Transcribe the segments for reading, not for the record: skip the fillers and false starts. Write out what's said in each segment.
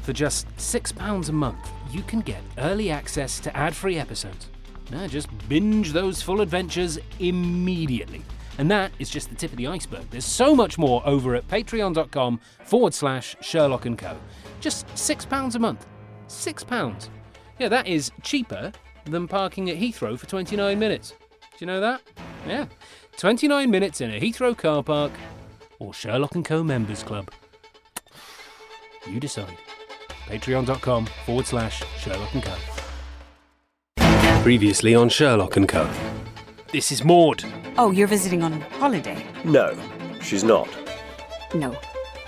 For just £6 a month, you can get early access to ad-free episodes. Now just binge those full adventures immediately. And that is just the tip of the iceberg. There's so much more over at patreon.com/Sherlock & Co. Just £6 a month. £6. Yeah, that is cheaper than parking at Heathrow for 29 minutes. Do you know that? Yeah. 29 minutes in a Heathrow car park or Sherlock & Co Members Club. You decide. Patreon.com/Sherlock & Co. Previously on Sherlock & Co. This is Maud. Oh, you're visiting on holiday? No, she's not. No,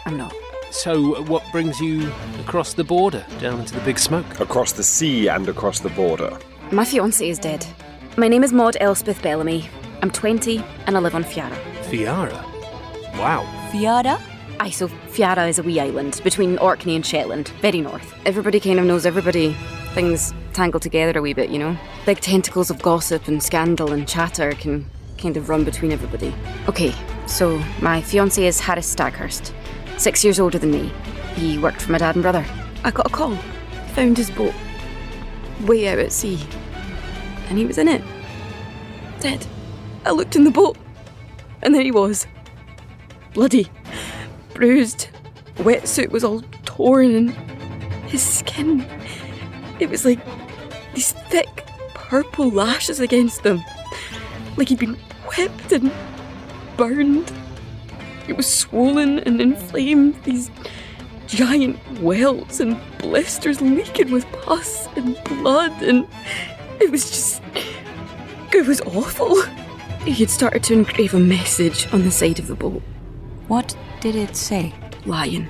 I'm not. So what brings you across the border, down into the big smoke? Across the sea and across the border. My fiancé is dead. My name is Mod Bellamy. I'm 20 and I live on Fiara. Fiara? Wow. Fiara? Aye, so Fiara is a wee island between Orkney and Shetland, very north. Everybody kind of knows everybody. Things tangle together a wee bit, you know? Big tentacles of gossip and scandal and chatter can kind of run between everybody. Okay, so my fiancé is Harris Stackhurst, 6 years older than me. He worked for my dad and brother. I got a call. Found his boat way out at sea. And he was in it. Dead. I looked in the boat. And there he was. Bloody. Bruised. Wetsuit was all torn and his skin. It was like these thick purple lashes against them. Like he'd been whipped and burned. It was swollen and inflamed, these giant welts and blisters leaking with pus and blood, and it was awful. He had started to engrave a message on the side of the boat. What did it say? Lion.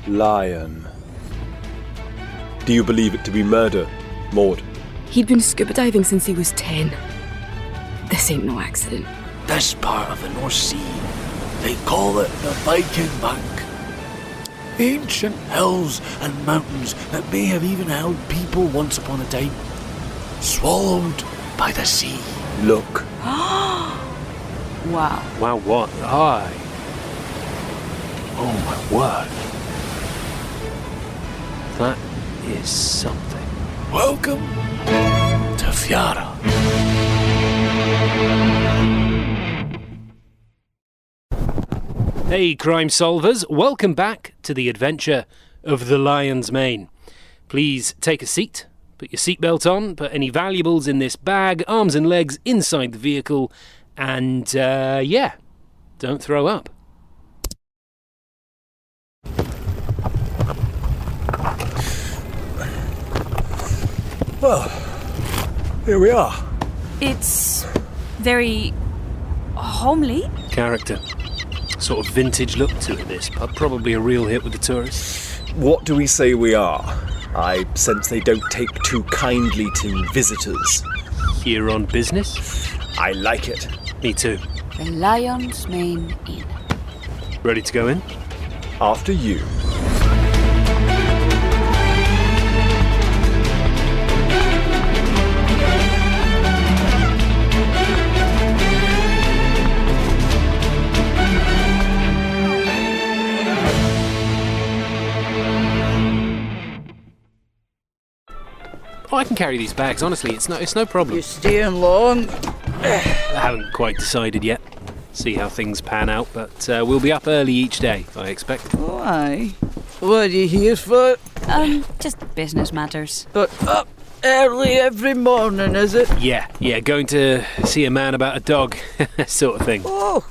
Lion. Do you believe it to be murder, Maud? He'd been scuba diving since he was 10. This ain't no accident. This part of the North Sea, they call it the Viking Bank. Ancient hills and mountains that may have even held people once upon a time. Swallowed by the sea. Look. Wow. Wow, what? Aye. Oh my word. That is something. Welcome to Fiara. Hey, crime solvers, welcome back to the adventure of the Lion's Mane. Please take a seat, put your seatbelt on, put any valuables in this bag, arms and legs inside the vehicle, and, don't throw up. Well, here we are. It's very homely. Character. Sort of vintage look to it, this pub. Probably a real hit with the tourists. What do we say we are? I sense they don't take too kindly to visitors. Here on business? I like it. Me too. The Lion's Mane Inn. Ready to go in? After you. Oh, I can carry these bags, honestly, it's no problem. You staying long? I haven't quite decided yet. See how things pan out, but we'll be up early each day, I expect. Oh, aye. What are you here for? Just business matters. But up early every morning, is it? Yeah, going to see a man about a dog, sort of thing. Oh,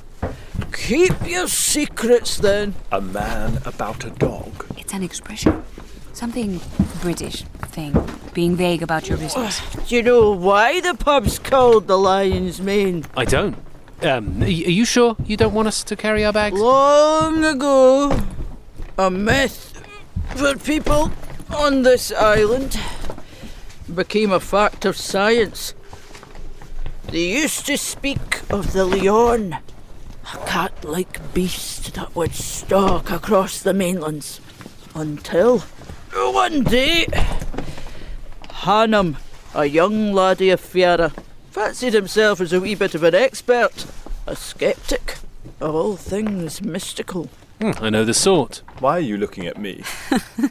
keep your secrets then. A man about a dog. It's an expression. Something British thing. Being vague about your business. Do you know why the pub's called the Lion's Mane? I don't. Are you sure you don't want us to carry our bags? Long ago, a myth for people on this island became a fact of science. They used to speak of the lion, a cat-like beast that would stalk across the mainlands, until one day Hannum, a young laddie of Fiara, fancied himself as a wee bit of an expert, a sceptic of all things mystical. I know the sort. Why are you looking at me?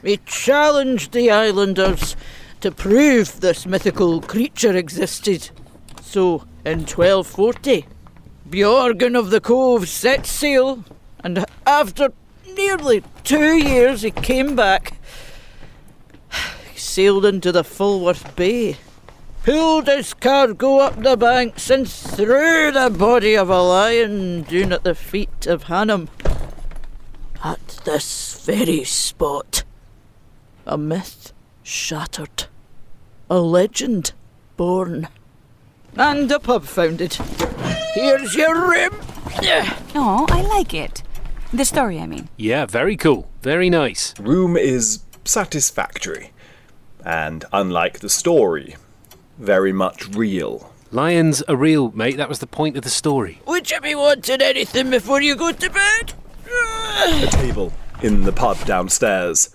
We challenged the islanders to prove this mythical creature existed. So, in 1240, Bjorgen of the Cove set sail, and after nearly 2 years he came back. He sailed into the Fulworth Bay, pulled his cargo up the banks and threw the body of a lion down at the feet of Hannam. At this very spot, a myth shattered, a legend born, and a pub founded. Here's your rib. Oh, I like it. The story, I mean. Yeah, very cool. Very nice. Room is satisfactory. And unlike the story, very much real. Lions are real, mate. That was the point of the story. Would you be wanting anything before you go to bed? A table in the pub downstairs.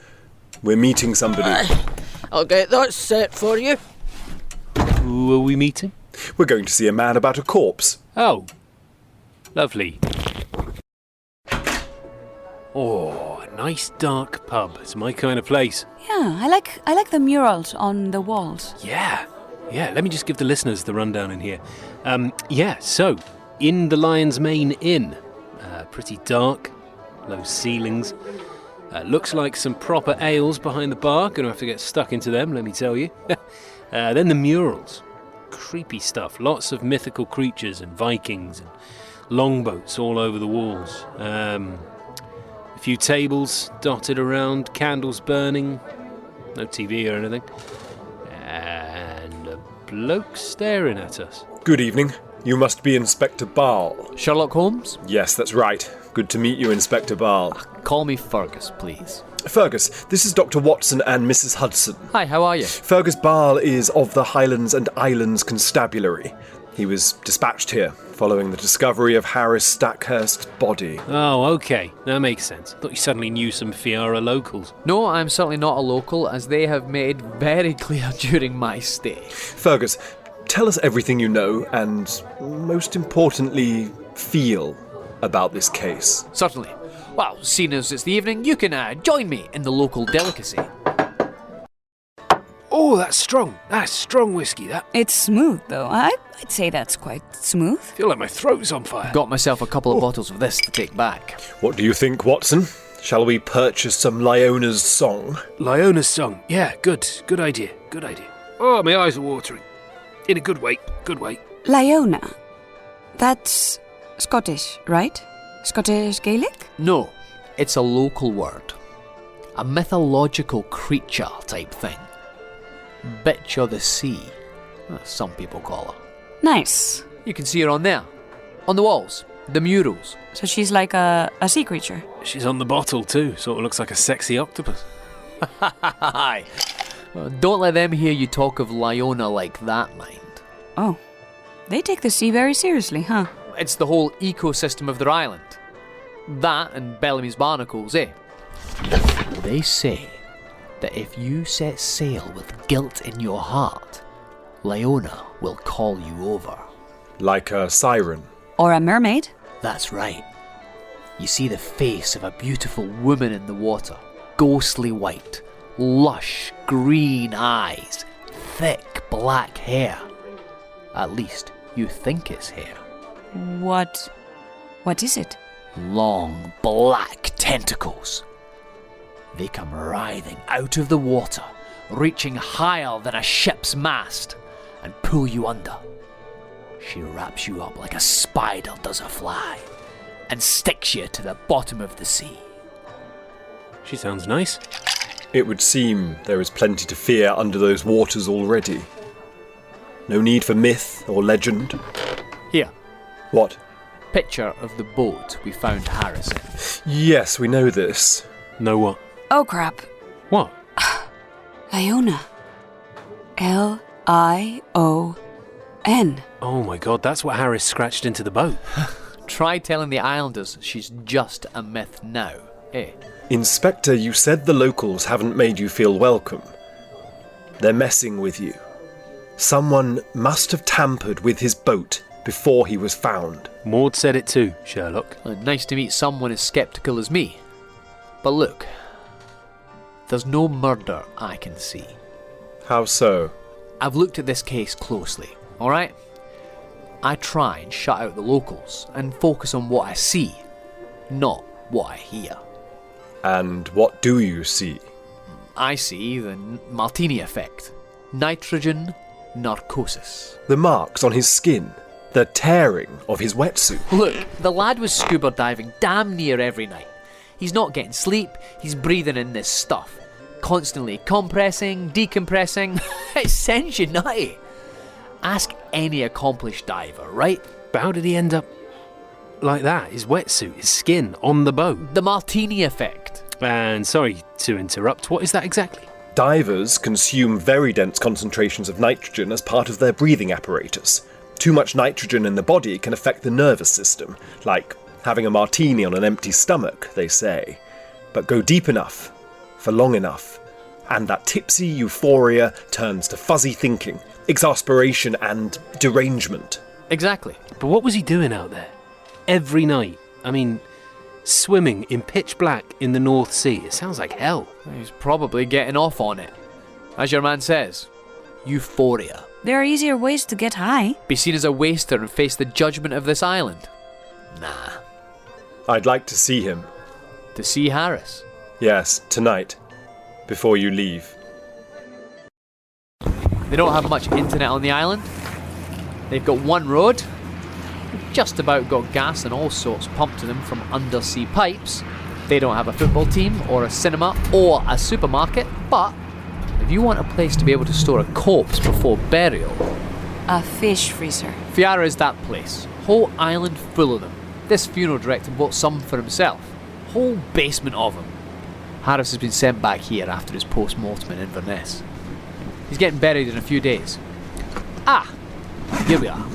We're meeting somebody. I'll get that set for you. Who are we meeting? We're going to see a man about a corpse. Oh, lovely. Oh, a nice dark pub. It's my kind of place. Yeah, I like the murals on the walls. Yeah. Let me just give the listeners the rundown in here. So in the Lion's Mane Inn, pretty dark, low ceilings. Looks like some proper ales behind the bar. Gonna have to get stuck into them, let me tell you. Then the murals. Creepy stuff. Lots of mythical creatures and Vikings and longboats all over the walls. A few tables dotted around, candles burning. No TV or anything. And a bloke staring at us. Good evening. You must be Inspector Barle. Sherlock Holmes? Yes, that's right. Good to meet you, Inspector Barle. Call me Fergus, please. Fergus, this is Dr. Watson and Mrs. Hudson. Hi, how are you? Fergus Barle is of the Highlands and Islands Constabulary. He was dispatched here following the discovery of Harris Stackhurst's body. Oh, okay. That makes sense. Thought you suddenly knew some Fiara locals. No, I'm certainly not a local, as they have made very clear during my stay. Fergus, tell us everything you know and, most importantly, feel about this case. Certainly. Well, seeing as it's the evening, you can join me in the local delicacy. Oh, that's strong. That's strong whiskey, that. It's smooth, though. I'd say that's quite smooth. Feel like my throat's on fire. Got myself a couple of bottles of this to take back. What do you think, Watson? Shall we purchase some Lyona's song? Lyona's song. Yeah, good. Good idea. Good idea. Oh, my eyes are watering. In a good way. Good way. Lyona. That's Scottish, right? Scottish Gaelic? No, it's a local word. A mythological creature type thing. Bitch of the sea, some people call her. Nice. You can see her on there. On the walls. The murals. So she's like a sea creature. She's on the bottle too. Sort of looks like a sexy octopus. Hi. Don't let them hear you talk of Lyona like that, mind. Oh. They take the sea very seriously, huh? It's the whole ecosystem of their island. That and Bellamy's barnacles, eh? They say that if you set sail with guilt in your heart, Lyona will call you over. Like a siren. Or a mermaid? That's right. You see the face of a beautiful woman in the water, ghostly white, lush green eyes, thick black hair. At least you think it's hair. What is it? Long black tentacles. They come writhing out of the water, reaching higher than a ship's mast, and pull you under. She wraps you up like a spider does a fly, and sticks you to the bottom of the sea. She sounds nice. It would seem there is plenty to fear under those waters already. No need for myth or legend. Here, What? picture of the boat we found Harris in. Yes, we know this. Know what? Oh, crap. What? Lyona. Lion. Oh my god, that's what Harris scratched into the boat. Try telling the islanders she's just a myth now, eh? Inspector, you said the locals haven't made you feel welcome. They're messing with you. Someone must have tampered with his boat before he was found. Maud said it too, Sherlock. Nice to meet someone as sceptical as me. But look, there's no murder I can see. How so? I've looked at this case closely, alright? I try and shut out the locals and focus on what I see, not what I hear. And what do you see? I see the Martini effect. Nitrogen narcosis. The marks on his skin, the tearing of his wetsuit. Look, the lad was scuba diving damn near every night. He's not getting sleep, he's breathing in this stuff. Constantly compressing, decompressing. It sends you nutty. Ask any accomplished diver, right? But how did he end up like that? His wetsuit, his skin, on the boat? The Martini effect. And sorry to interrupt, what is that exactly? Divers consume very dense concentrations of nitrogen as part of their breathing apparatus. Too much nitrogen in the body can affect the nervous system, like having a martini on an empty stomach, they say. But go deep enough, for long enough, and that tipsy euphoria turns to fuzzy thinking, exasperation and derangement. Exactly. But what was he doing out there? Every night? I mean, swimming in pitch black in the North Sea. It sounds like hell. He's probably getting off on it. As your man says, euphoria. There are easier ways to get high. Be seen as a waster and face the judgment of this island? Nah. I'd like to see him. To see Harris? Yes, tonight, before you leave. They don't have much internet on the island. They've got one road. They've just about got gas and all sorts pumped to them from undersea pipes. They don't have a football team or a cinema or a supermarket, but if you want a place to be able to store a corpse before burial... A fish freezer. Fiara is that place. Whole island full of them. This funeral director bought some for himself. Whole basement of them. Harris has been sent back here after his post-mortem in Inverness. He's getting buried in a few days. Ah! Here we are.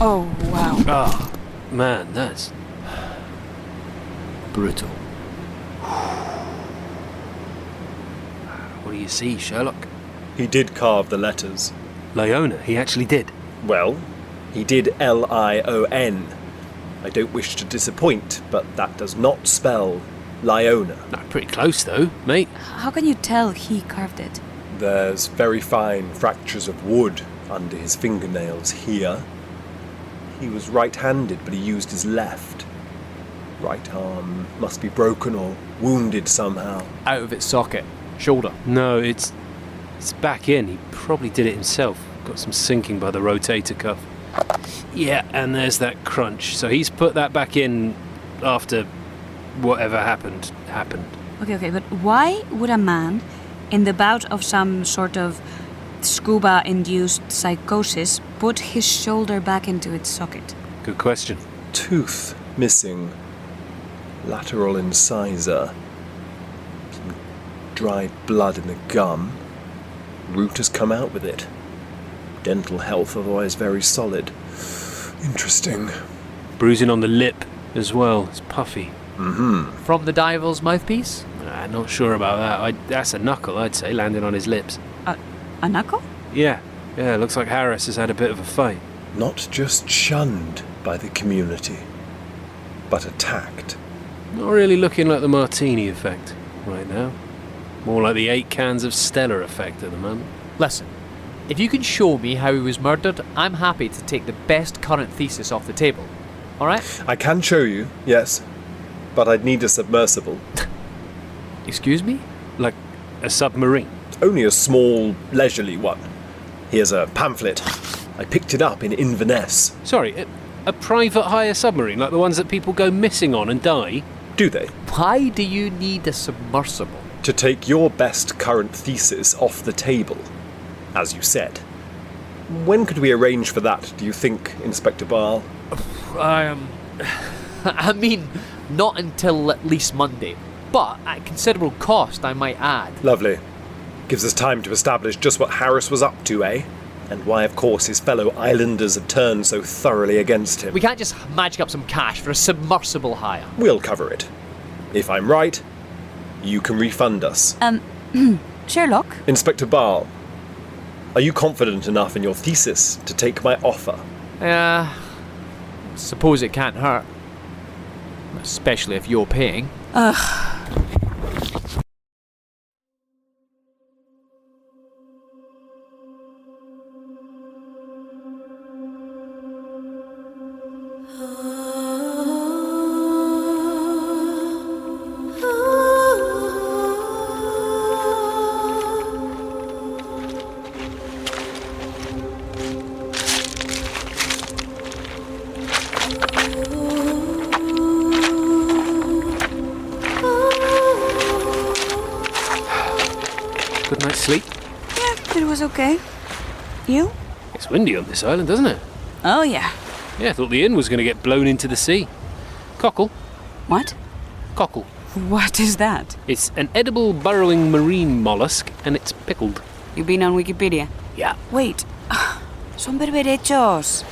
Oh, wow. Oh, man, that's Brutal. What do you see, Sherlock? He did carve the letters. Liona, he actually did. Well, he did Lion. I don't wish to disappoint, but that does not spell Liona. No, pretty close though, mate. How can you tell he carved it? There's very fine fractures of wood under his fingernails here. He was right-handed, but he used his left. Right arm must be broken or wounded somehow. Out of its socket. Shoulder. No, it's back in. He probably did it himself. Got some sinking by the rotator cuff. Yeah, and there's that crunch. So he's put that back in after whatever happened. Okay, but why would a man, in the bout of some sort of scuba-induced psychosis, put his shoulder back into its socket? Good question. Tooth missing. Lateral incisor. Some dried blood in the gum. Root has come out with it. Dental health otherwise very solid. Interesting. Bruising on the lip as well. It's puffy. From the diver's mouthpiece? Not sure about that. That's a knuckle, I'd say, landing on his lips. A knuckle? Yeah, looks like Harris has had a bit of a fight. Not just shunned by the community, but attacked. Not really looking like the Martini effect right now. More like the 8 cans of Stella effect at the moment. Listen, if you can show me how he was murdered, I'm happy to take the best current thesis off the table. Alright? I can show you, yes, but I'd need a submersible. Excuse me? Like a submarine. Only a small, leisurely one. Here's a pamphlet. I picked it up in Inverness. Sorry, a private hire submarine, like the ones that people go missing on and die? Do they? Why do you need a submersible? To take your best current thesis off the table, as you said. When could we arrange for that, do you think, Inspector Barle? I mean, not until at least Monday. But at considerable cost, I might add. Lovely. Gives us time to establish just what Harris was up to, eh? And why, of course, his fellow islanders have turned so thoroughly against him. We can't just magic up some cash for a submersible hire. We'll cover it. If I'm right, you can refund us. Sherlock? Inspector Barle, are you confident enough in your thesis to take my offer? Suppose it can't hurt. Especially if you're paying. Good night's sleep? Yeah, it was okay. You? It's windy on this island, doesn't it? Oh, yeah. Yeah, I thought the inn was going to get blown into the sea. Cockle. What? Cockle. What is that? It's an edible burrowing marine mollusk, and it's pickled. You been on Wikipedia? Yeah. Wait. Son berberechos.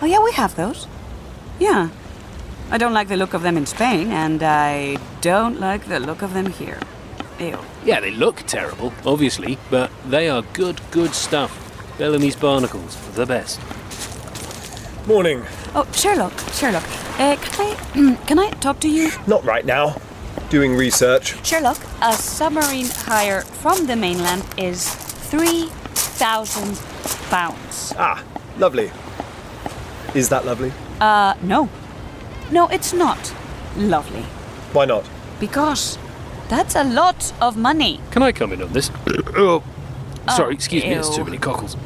Oh, yeah, we have those. Yeah. I don't like the look of them in Spain, and I don't like the look of them here. Ew. Yeah, they look terrible, obviously, but they are good stuff. Bellamy's barnacles, the best. Morning. Oh, Sherlock. Can I talk to you? Not right now. Doing research. Sherlock, a submarine hire from the mainland is £3,000. Ah, lovely. Is that lovely? No. No, it's not lovely. Why not? Because that's a lot of money. Can I come in on this? Sorry, excuse me, there's too many cockles.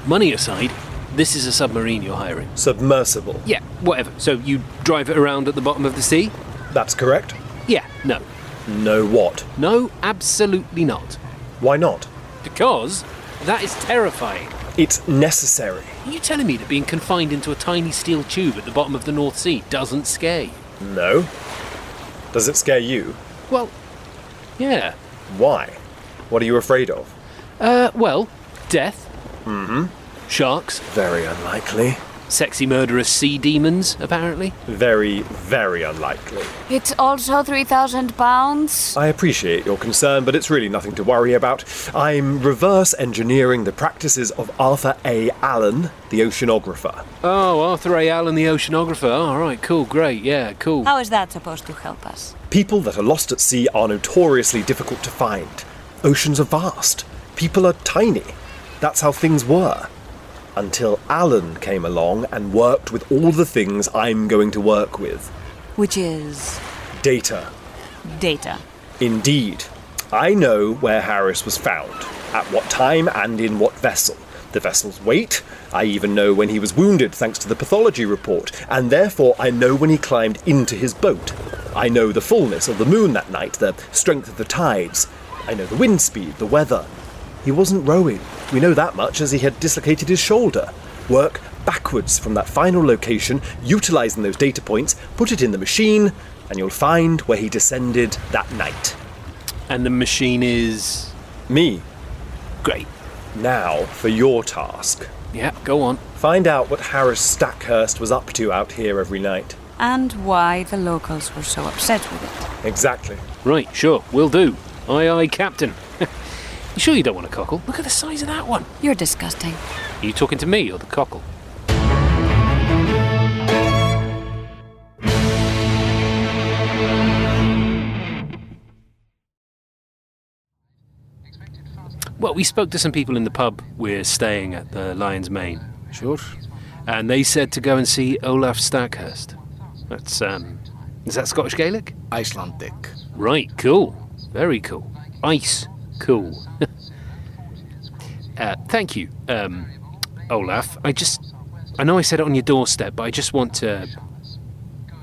Money aside, this is a submarine you're hiring. Submersible. Yeah, whatever. So you drive it around at the bottom of the sea? That's correct. Yeah, no. No what? No, absolutely not. Why not? Because that is terrifying. It's necessary. Are you telling me that being confined into a tiny steel tube at the bottom of the North Sea doesn't scare you? No. Does it scare you? Well, yeah. Why? What are you afraid of? Well, death. Mm-hmm. Sharks. Very unlikely. Sexy murderous sea demons, apparently. Very, very unlikely. It's also £3,000. I appreciate your concern, but it's really nothing to worry about. I'm reverse engineering the practices of Arthur A. Allen, the oceanographer. Oh, Arthur A. Allen, the oceanographer. All right, cool, great, yeah, cool. How is that supposed to help us? People that are lost at sea are notoriously difficult to find. Oceans are vast. People are tiny. That's how things were. Until Alan came along and worked with all the things I'm going to work with. Which is? Data. Data. Indeed. I know where Harris was found, at what time and in what vessel. The vessel's weight. I even know when he was wounded thanks to the pathology report, and therefore I know when he climbed into his boat. I know the fullness of the moon that night, the strength of the tides. I know the wind speed, the weather. He wasn't rowing. We know that much as he had dislocated his shoulder. Work backwards from that final location, utilising those data points, put it in the machine, and you'll find where he descended that night. And the machine is? Me. Great. Now for your task. Yeah, go on. Find out what Harris Stackhurst was up to out here every night. And why the locals were so upset with it. Exactly. Right, sure, will do. Aye, aye, Captain. You sure you don't want a cockle? Look at the size of that one. You're disgusting. Are you talking to me or the cockle? Well, we spoke to some people in the pub we're staying at the Lion's Mane. Sure. And they said to go and see Olaf Stackhurst. That's, is that Scottish Gaelic? Icelandic. Right, cool. Very cool. Ice cool. Thank you, Olaf. I know I said it on your doorstep, but I just want to...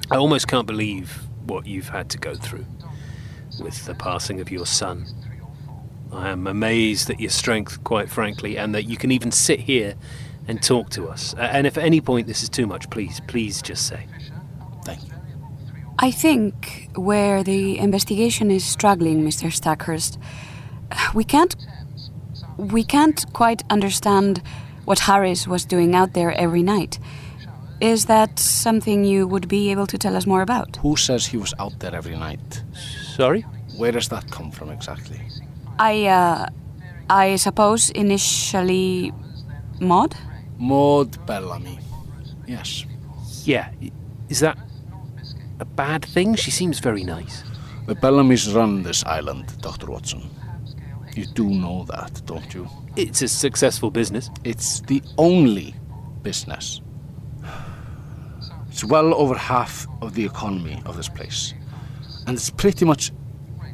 I almost can't believe what you've had to go through with the passing of your son. I am amazed at your strength, quite frankly, and that you can even sit here and talk to us. And if at any point this is too much, please just say. Thank you. I think where the investigation is struggling, Mr. Stackhurst, we can't quite understand what Harris was doing out there every night. Is that something you would be able to tell us more about? Who says he was out there every night? Sorry? Where does that come from exactly? I suppose initially Mod? Mod Bellamy. Yes. Yeah, is that a bad thing? She seems very nice. The Bellamys run this island, Dr. Watson. You do know that, don't you? It's a successful business. It's the only business. It's well over half of the economy of this place. And it's pretty much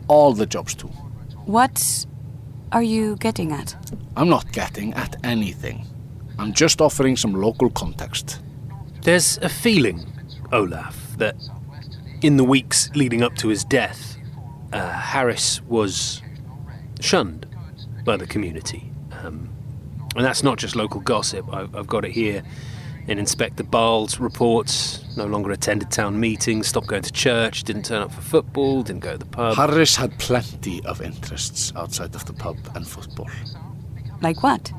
all the jobs too. What are you getting at? I'm not getting at anything. I'm just offering some local context. There's a feeling, Olaf, that in the weeks leading up to his death, Harris was shunned by the community. And that's not just local gossip. I've got it here in Inspector Barle's reports. No longer attended town meetings, stopped going to church, didn't turn up for football, didn't go to the pub. Harris had plenty of interests outside of the pub and football. Like what?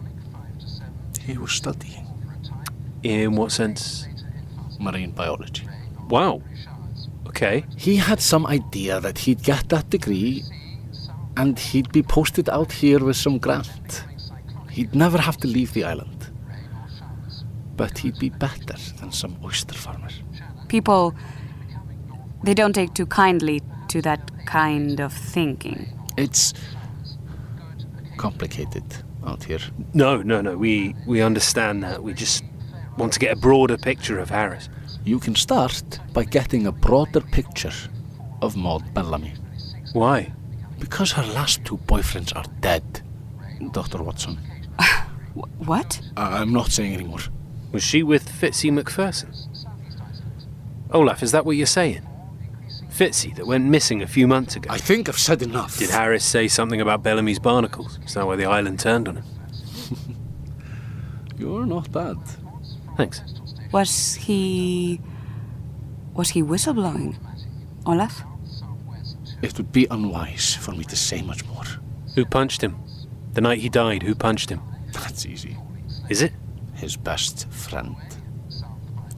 He was studying In what sense? marine biology. Wow. Okay. He had some idea that he'd get that degree and he'd be posted out here with some grant. He'd never have to leave the island. But he'd be better than some oyster farmer. People, they don't take too kindly to that kind of thinking. It's complicated out here. No. We understand that. We just want to get a broader picture of Harris. You can start by getting a broader picture of Mod Bellamy. Why? Because her last 2 boyfriends are dead, Dr. Watson. What? I'm not saying any more. Was she with Fitzy McPherson? Olaf, is that what you're saying? Fitzy that went missing a few months ago. I think I've said enough. Did Harris say something about Bellamy's barnacles? Is that why the island turned on him? You're not bad. Thanks. Was he whistleblowing, Olaf? It would be unwise for me to say much more. Who punched him? The night he died, who punched him? That's easy. Is it? His best friend,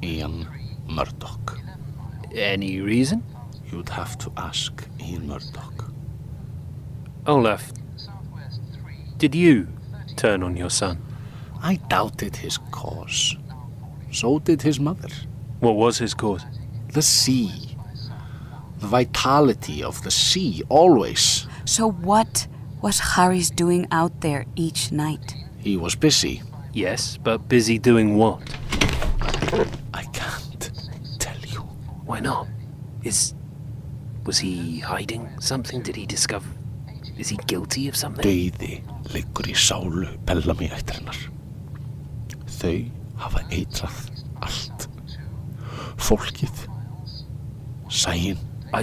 Ian Murdoch. Any reason? You'd have to ask Ian Murdoch. Olaf, did you turn on your son? I doubted his cause. So did his mother. What was his cause? The sea. The vitality of the sea, always. So what was Harris doing out there each night? He was busy. Yes, but busy doing what? I can't tell you. Why not? Was he hiding something? Did he discover? Is he guilty of something? Dauði liggur í sálu Bellamy ættarinnar. Þau hafa eitrað allt. Fólkið, sæin. I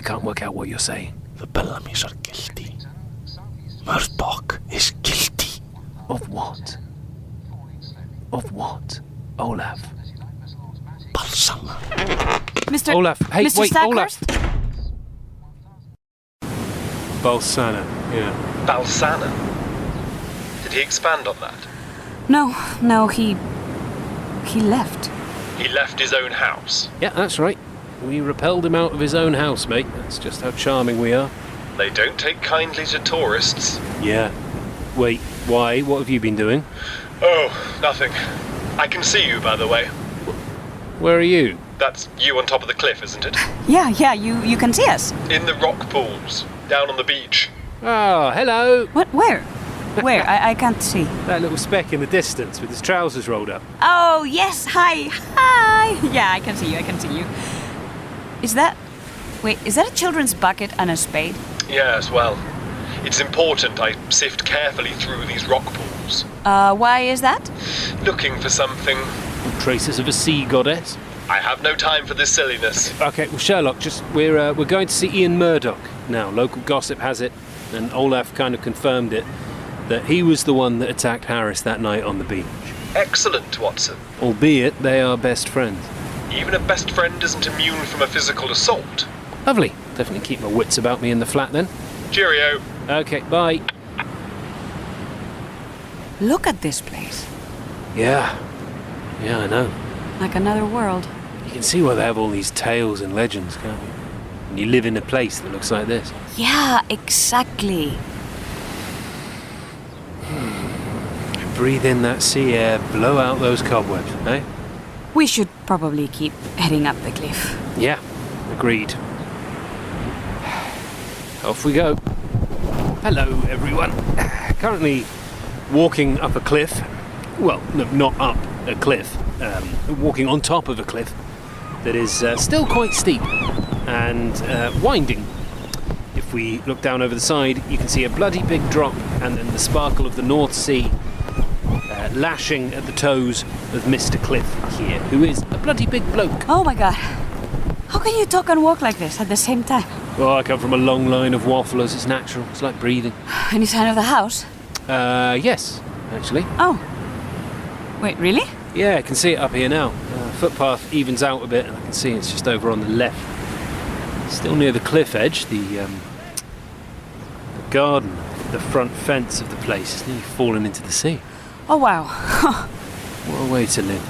can't work out what you're saying. The Bellamys are guilty. Murdoch is guilty. Of what? Of what? Olaf. Balsama. Mr. Olaf, hey, Mr. wait, Stakhurst? Olaf. Balsana, yeah. Balsana? Did he expand on that? No, he left. He left his own house. Yeah, that's right. We repelled him out of his own house, mate. That's just how charming we are. They don't take kindly to tourists. Yeah. Wait, why? What have you been doing? Oh, nothing. I can see you, by the way. Where are you? That's you on top of the cliff, isn't it? Yeah, you can see us. In the rock pools, down on the beach. Oh, hello. What? Where? Where? I can't see. That little speck in the distance with his trousers rolled up. Oh, yes, hi. Yeah, I can see you. Is that a children's bucket and a spade? Yes, well, it's important I sift carefully through these rock pools. Why is that? Looking for something. Traces of a sea goddess. I have no time for this silliness. Okay, well, Sherlock, we're going to see Ian Murdoch now. Local gossip has it, and Olaf kind of confirmed it, that he was the one that attacked Harris that night on the beach. Excellent, Watson. Albeit they are best friends. Even a best friend isn't immune from a physical assault. Lovely. Definitely keep my wits about me in the flat then. Cheerio. Okay, bye. Look at this place. Yeah, I know. Like another world. You can see why they have all these tales and legends, can't you? When you live in a place that looks like this. Yeah, exactly. Breathe in that sea air, blow out those cobwebs, eh? We should probably keep heading up the cliff. Yeah, agreed. Off we go. Hello, everyone. Currently walking up a cliff. Well, no, not up a cliff. Walking on top of a cliff that is still quite steep and winding. If we look down over the side, you can see a bloody big drop and then the sparkle of the North Sea lashing at the toes of Mr. Cliff here, who is a bloody big bloke. Oh my god. How can you talk and walk like this at the same time? Well, I come from a long line of wafflers. It's natural. It's like breathing. Any sign of the house? Yes, actually. Oh. Wait, really? Yeah, I can see it up here now. Footpath evens out a bit, and I can see it's just over on the left. Still near the cliff edge, the garden, the front fence of the place is nearly fallen into the sea. Oh, wow. What a way to live.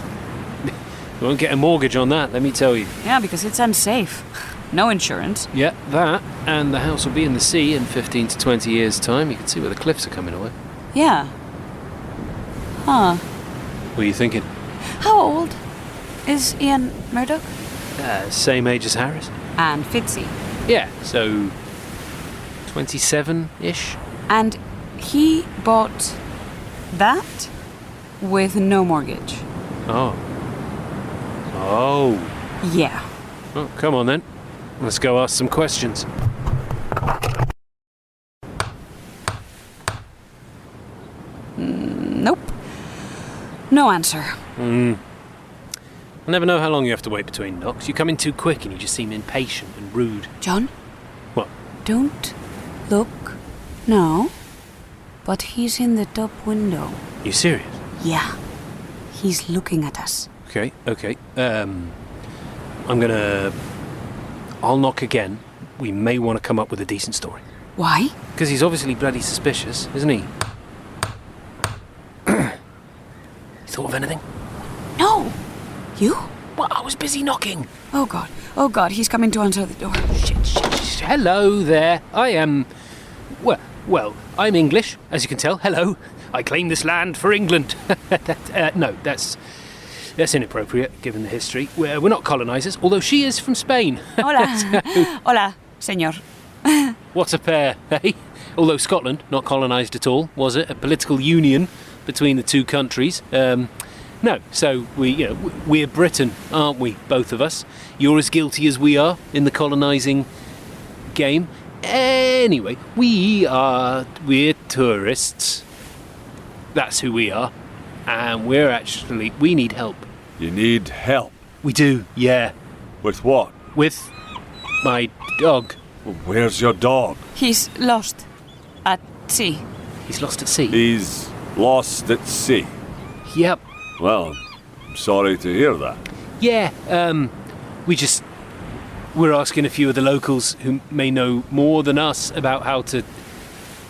You won't get a mortgage on that, let me tell you. Yeah, because it's unsafe. No insurance. Yeah, that, and the house will be in the sea in 15 to 20 years' time. You can see where the cliffs are coming away. Yeah. Huh. What are you thinking? How old is Ian Murdoch? Same age as Harris. And Fitzy. Yeah, so 27-ish. And he bought that with no mortgage. Oh. Oh. Yeah. Oh, come on then. Let's go ask some questions. Nope. No answer. I never know how long you have to wait between knocks. You come in too quick and you just seem impatient and rude. John? What? Don't look now. But he's in the top window. You serious? Yeah. He's looking at us. Okay. I'll knock again. We may want to come up with a decent story. Why? Because he's obviously bloody suspicious, isn't he? You thought of anything? No. You? Well, I was busy knocking. Oh, God. Oh, God. He's coming to answer the door. Shit. Hello there. I am... Well, I'm English, as you can tell. Hello. I claim this land for England. No, that's inappropriate, given the history. We're not colonisers, although she is from Spain. Hola. Hola, señor. What a pair, eh? Although Scotland, not colonised at all, was it? A political union between the two countries. No, so we're Britain, aren't we, both of us? You're as guilty as we are in the colonising game. Anyway, we're tourists. That's who we are. And we need help. You need help? We do, yeah. With what? With my dog. Well, where's your dog? He's lost at sea. He's lost at sea? He's lost at sea? Yep. Well, I'm sorry to hear that. Yeah, we're asking a few of the locals who may know more than us about how to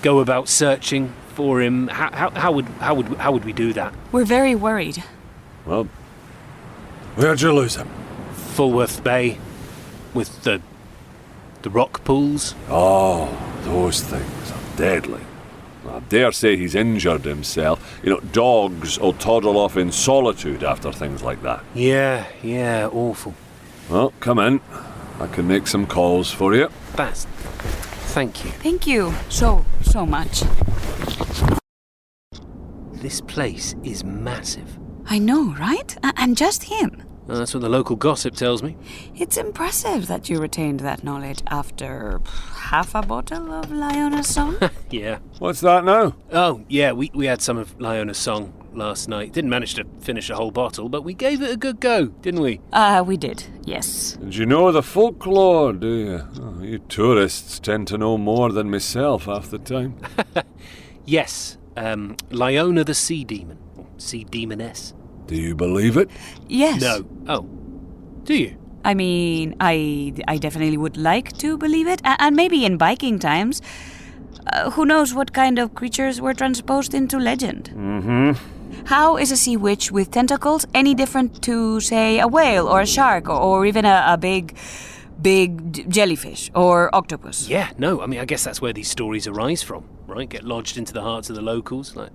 go about searching for him. How would we do that? We're very worried. Well, where'd you lose him? Fulworth Bay, with the rock pools. Oh, those things are deadly. I dare say he's injured himself. Dogs will toddle off in solitude after things like that. Yeah, awful. Well, come in. I can make some calls for you. Thank you. Thank you so much. This place is massive. I know, right? And just him. Well, that's what the local gossip tells me. It's impressive that you retained that knowledge after half a bottle of Liona's song. Yeah. What's that now? Oh, yeah, we had some of Liona's song last night. Didn't manage to finish a whole bottle, but we gave it a good go, didn't we? We did, yes. And you know the folklore, do you? Oh, you tourists tend to know more than myself half the time. Yes, Liona the sea demon, or sea demoness. Do you believe it? Yes. No. Oh, do you? I mean, I definitely would like to believe it, and maybe in Viking times. Who knows what kind of creatures were transposed into legend? Mm-hmm. How is a sea witch with tentacles any different to, say, a whale or a shark or even a big jellyfish or octopus? Yeah, no, I mean, I guess that's where these stories arise from, right? Get lodged into the hearts of the locals, like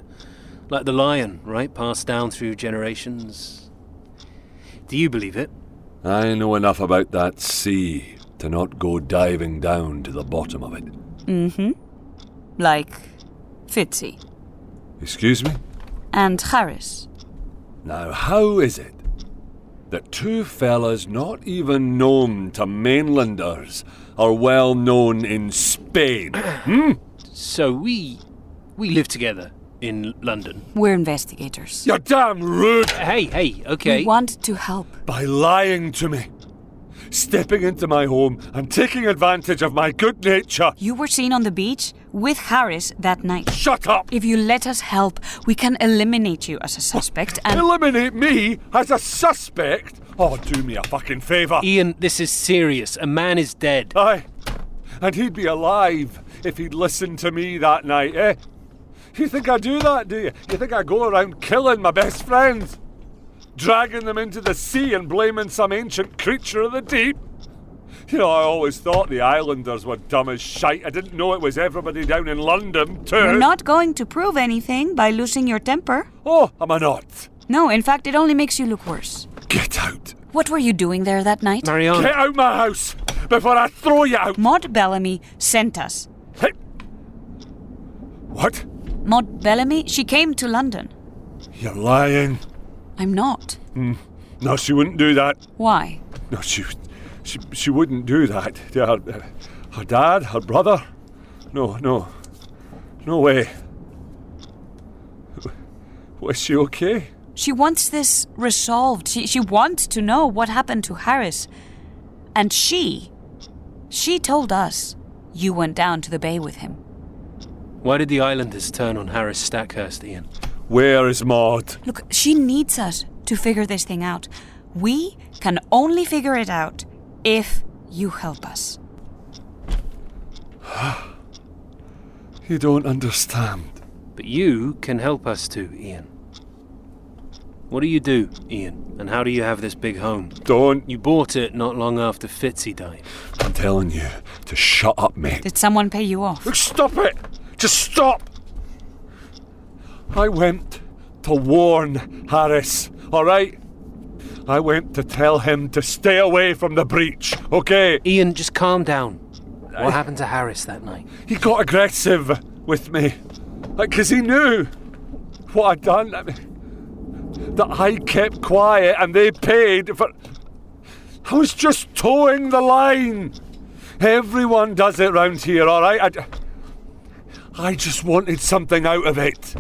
the lion, right? Passed down through generations. Do you believe it? I know enough about that sea to not go diving down to the bottom of it. Mm-hmm. Like Fitzy. Excuse me? And Harris. Now, how is it that two fellas not even known to mainlanders are well known in Spain? So we live together in London. We're investigators. You're damn rude! Hey, okay. We want to help. By lying to me. stepping into my home and taking advantage of my good nature. You were seen on the beach with Harris that night. Shut up! If you let us help, we can eliminate you as a suspect and... Eliminate me as a suspect? Oh, do me a fucking favour. Ian, this is serious. A man is dead. Aye, and he'd be alive if he'd listened to me that night, eh? You think I do that, do you? You think I go around killing my best friends? Dragging them into the sea and blaming some ancient creature of the deep? You know, I always thought the islanders were dumb as shite. I didn't know it was everybody down in London, too. You're not going to prove anything by losing your temper. Oh, am I not? No, in fact, it only makes you look worse. Get out. What were you doing there that night? Mariana. Get out my house before I throw you out. Mod Bellamy sent us. Hey. What? Mod Bellamy, she came to London. You're lying. I'm not. No, she wouldn't do that. Why? No, she wouldn't do that. Her dad, her brother. No way. Was she okay? She wants this resolved. She wants to know what happened to Harris. And she told us you went down to the bay with him. Why did the islanders turn on Harris Stackhurst, Ian? Where is Maud? Look, she needs us to figure this thing out. We can only figure it out if you help us. You don't understand. But you can help us too, Ian. What do you do, Ian? And how do you have this big home? Don't. You bought it not long after Fitzy died. I'm telling you to shut up, mate. Did someone pay you off? Look, stop it! Just stop! I went to warn Harris, alright? I went to tell him to stay away from the breach, okay? Ian, just calm down. What happened to Harris that night? He got aggressive with me. Because he knew what I'd done. That I kept quiet and they paid for... I was just towing the line. Everyone does it round here, alright? I just wanted something out of it.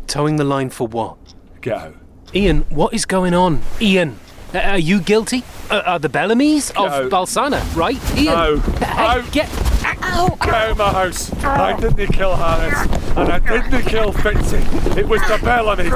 Towing the line for what? Get out. Ian, what is going on? Ian, are you guilty? Are the Bellamys of out. Balsana, right? Ian, No. hey, Out. get out! Get out of my house. I didn't kill Harris. And I didn't kill Fitzy. It was the Bellamy.